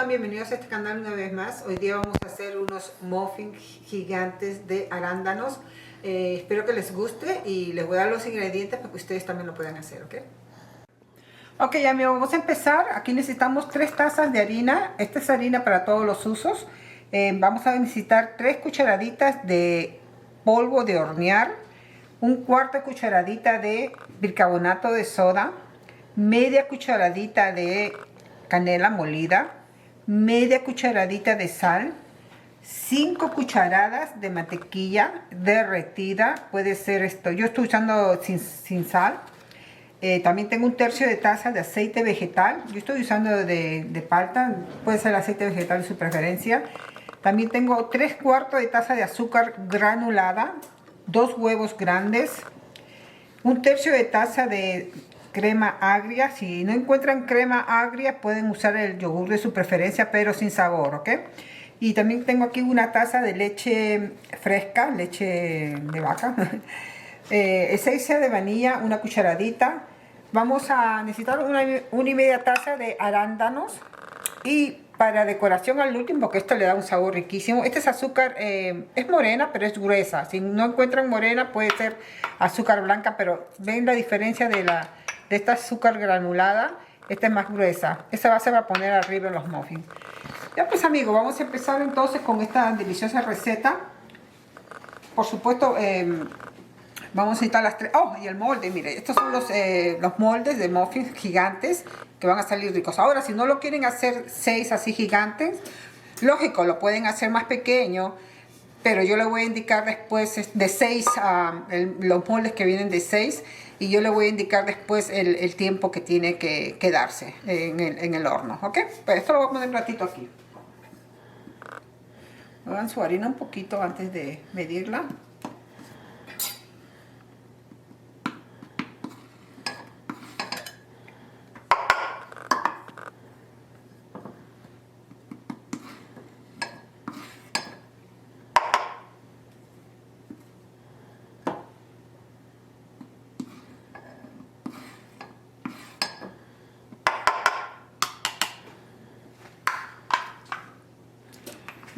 están? Bienvenidos a este canal una vez más. Hoy día vamos a hacer unos muffins gigantes de arándanos. Espero que les guste y les voy a dar los ingredientes para que ustedes también lo puedan hacer, ¿ok? Ok, amigos, vamos a empezar. Aquí necesitamos 3 tazas de harina. Esta es harina para todos los usos. Vamos a necesitar 3 cucharaditas de polvo de hornear, un cuarto de cucharadita de bicarbonato de soda, media cucharadita de canela molida, media cucharadita de sal, 5 cucharadas de mantequilla derretida, puede ser esto, yo estoy usando sin sal. También tengo un tercio de taza de aceite vegetal, yo estoy usando de palta, puede ser aceite vegetal de su preferencia. También tengo 3 cuartos de taza de azúcar granulada, 2 huevos grandes, un tercio de taza de crema agria. Si no encuentran crema agria pueden usar el yogur de su preferencia pero sin sabor, ¿ok? Y también tengo aquí una taza de leche fresca, leche de vaca, esencia de vainilla, una cucharadita. Vamos a necesitar una y media taza de arándanos. Y para decoración al último, porque esto le da un sabor riquísimo, este es azúcar, es morena pero es gruesa. Si no encuentran morena puede ser azúcar blanca, pero ven la diferencia de esta azúcar granulada. Esta es más gruesa, esta va a ser para poner arriba en los muffins. Ya pues amigos, vamos a empezar entonces con esta deliciosa receta. Por supuesto, vamos a necesitar las 3. Oh, y el molde, mire, estos son los moldes de muffins gigantes que van a salir ricos. Ahora, si no lo quieren hacer 6 así gigantes, lógico, lo pueden hacer más pequeño, pero yo le voy a indicar después de 6, los moldes que vienen de 6, y yo le voy a indicar después el tiempo que tiene que quedarse en el horno, ¿ok? Pues esto lo voy a poner un ratito aquí. Hagan su harina un poquito antes de medirla.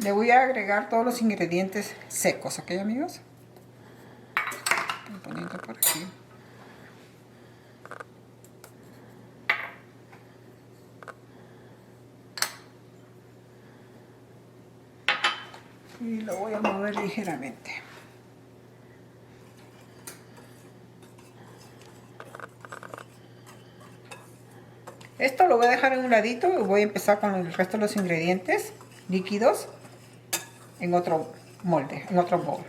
Le voy a agregar todos los ingredientes secos, ¿ok, amigos? Estoy poniendo por aquí. Y lo voy a mover ligeramente. Esto lo voy a dejar en un ladito y voy a empezar con el resto de los ingredientes líquidos en otro molde, en otro bowl.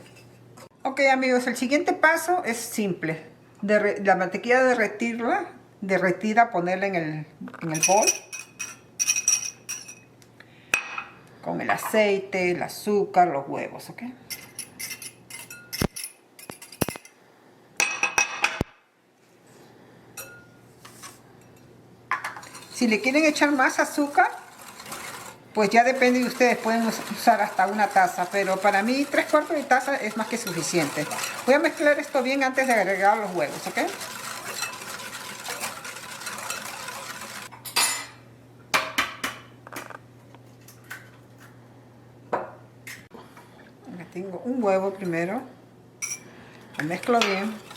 Ok amigos, el siguiente paso es simple. La mantequilla derretida, ponerla en el bowl. Con el aceite, el azúcar, los huevos, ¿ok? Si le quieren echar más azúcar, pues ya depende de ustedes, pueden usar hasta una taza, pero para mí 3 cuartos de taza es más que suficiente. Voy a mezclar esto bien antes de agregar los huevos, ¿ok? Acá tengo un huevo primero, lo mezclo bien.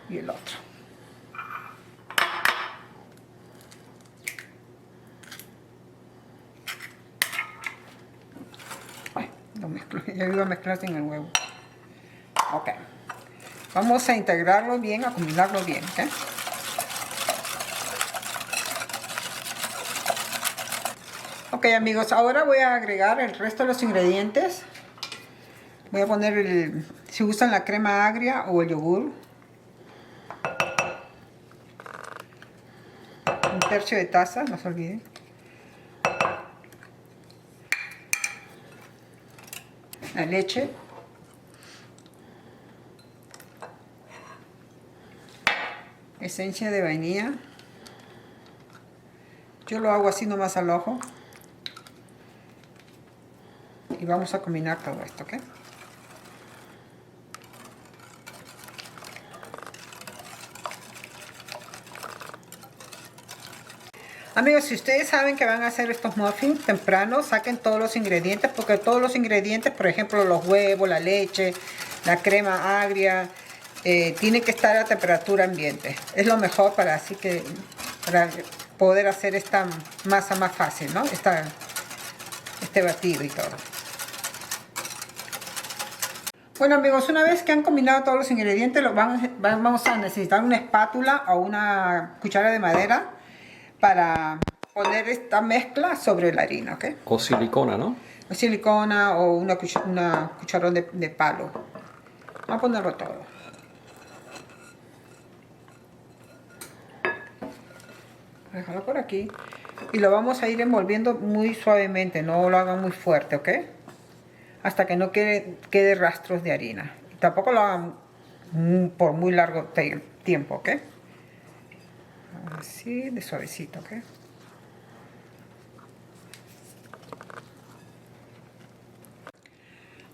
Y el otro. Ay, lo mezclo, ya iba a mezclar sin el huevo. Ok. Vamos a integrarlo bien, a combinarlo bien, ¿ok? Ok amigos, ahora voy a agregar el resto de los ingredientes. Voy a poner si usan la crema agria o el yogur. Un tercio de taza, no se olviden. La leche. Esencia de vainilla. Yo lo hago así nomás al ojo. Y vamos a combinar todo esto, ¿ok? Amigos, si ustedes saben que van a hacer estos muffins temprano, saquen todos los ingredientes, porque todos los ingredientes, por ejemplo, los huevos, la leche, la crema agria, tienen que estar a temperatura ambiente. Es lo mejor para poder hacer esta masa más fácil, ¿no? Este batido y todo. Bueno amigos, una vez que han combinado todos los ingredientes, vamos a necesitar una espátula o una cuchara de madera para poner esta mezcla sobre la harina, ¿ok? O silicona, ¿no? O silicona o una cucharón de palo. Vamos a ponerlo todo. Déjalo por aquí. Y lo vamos a ir envolviendo muy suavemente, no lo hagan muy fuerte, ¿ok? Hasta que no quede rastros de harina. Y tampoco lo hagan por muy largo tiempo, ¿ok? Así, de suavecito, ¿ok?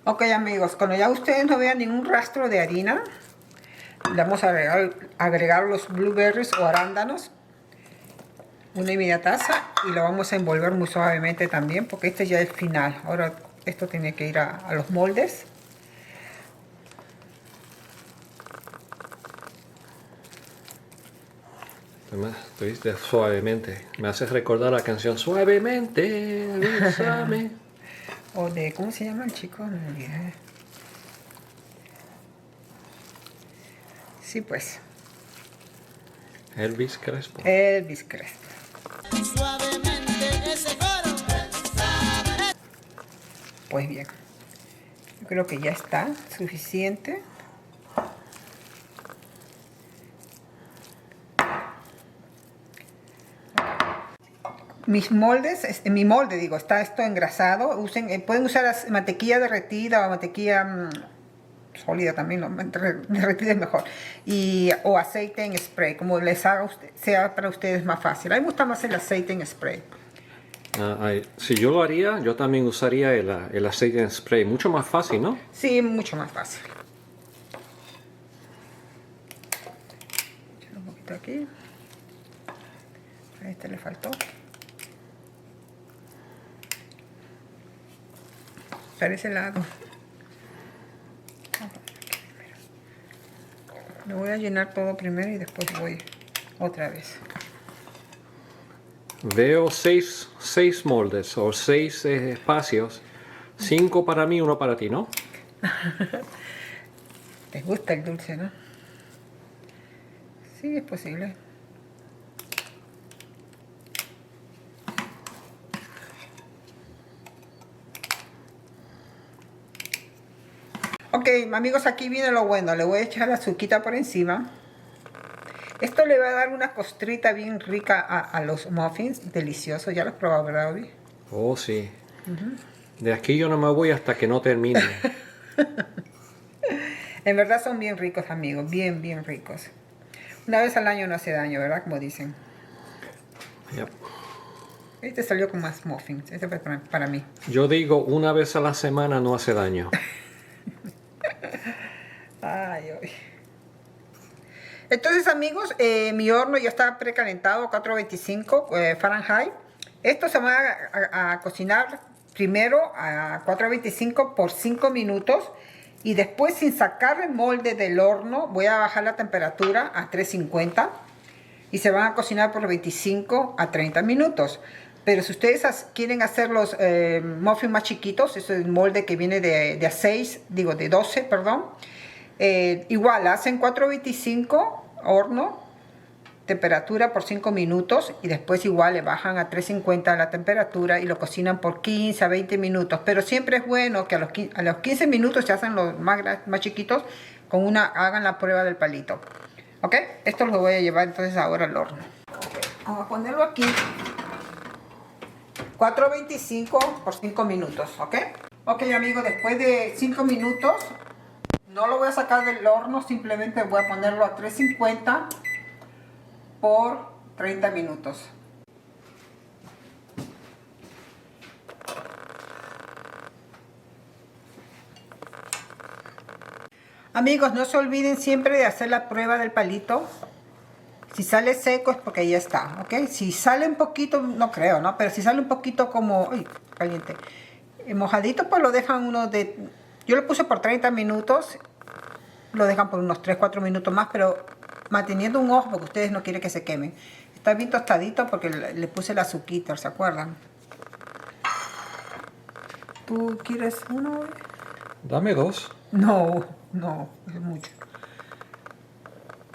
Ok amigos, cuando ya ustedes no vean ningún rastro de harina, le vamos a agregar los blueberries o arándanos, 1,5 taza, y lo vamos a envolver muy suavemente también, porque este ya es el final. Ahora esto tiene que ir a los moldes. Tú dices suavemente. Me haces recordar la canción Suavemente, bésame. O de, ¿cómo se llama el chico? Me olvidé. Sí, pues. Elvis Crespo. Elvis Crespo. Suavemente ese coro. Pues bien. Yo creo que ya está suficiente. Mis moldes, en mi molde digo, está esto engrasado. Pueden usar mantequilla derretida o mantequilla sólida también, derretida es mejor. O aceite en spray, como les haga sea para ustedes más fácil. A mí me gusta más el aceite en spray. Si yo lo haría, yo también usaría el aceite en spray. Mucho más fácil, ¿no? Sí, mucho más fácil. Echar un poquito aquí. A este le faltó. Para ese lado. Lo voy a llenar todo primero y después voy otra vez. Veo seis moldes o 6 espacios. 5 para mí, 1 para ti, ¿no? ¿Les gusta el dulce, no? Sí, es posible. Ok, amigos, aquí viene lo bueno. Le voy a echar la azuquita por encima. Esto le va a dar una costrita bien rica a los muffins. Delicioso. ¿Ya lo has probado, verdad, Obi? Oh, sí. De aquí yo no me voy hasta que no termine. En verdad son bien ricos, amigos. Bien, bien ricos. Una vez al año no hace daño, ¿verdad? Como dicen. Yep. Este salió con más muffins. Este fue para mí. Yo digo, una vez a la semana no hace daño. Ay, ay. Entonces, amigos, mi horno ya está precalentado a 425 Fahrenheit. Esto se va a cocinar primero a 425 por 5 minutos. Y después, sin sacar el molde del horno, voy a bajar la temperatura a 350. Y se van a cocinar por 25 a 30 minutos. Pero si ustedes quieren hacer los muffins más chiquitos, ese es el molde que viene de 6, digo de 12, perdón. Igual, hacen 425 horno, temperatura por 5 minutos. Y después igual le bajan a 350 la temperatura y lo cocinan por 15 a 20 minutos. Pero siempre es bueno que a los 15 minutos se hacen los más chiquitos, hagan la prueba del palito. ¿Ok? Esto lo voy a llevar entonces ahora al horno. Okay. Vamos a ponerlo aquí. 425 por 5 minutos, ¿ok? Ok, amigos, después de 5 minutos, no lo voy a sacar del horno, simplemente voy a ponerlo a 350 por 30 minutos. Amigos, no se olviden siempre de hacer la prueba del palito. Si sale seco es porque ya está, ¿ok? Si sale un poquito, no creo, ¿no? Pero si sale un poquito como, uy, caliente, mojadito, pues lo dejan yo lo puse por 30 minutos, lo dejan por unos 3-4 minutos más, pero manteniendo un ojo porque ustedes no quieren que se quemen. Está bien tostadito porque le puse el azuquita, ¿se acuerdan? ¿Tú quieres uno? Dame 2. No, no, es mucho.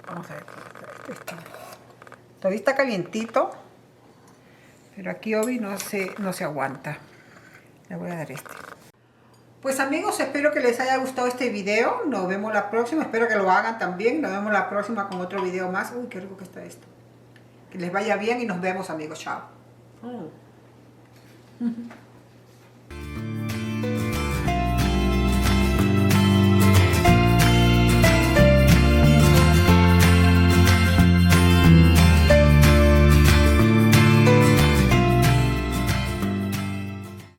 Vamos a ver. Todavía está calientito, pero aquí Obi no se aguanta. Le voy a dar este. Pues amigos, espero que les haya gustado este video. Nos vemos la próxima. Espero que lo hagan también. Nos vemos la próxima con otro video más. Uy, qué rico que está esto. Que les vaya bien y nos vemos amigos. Chao.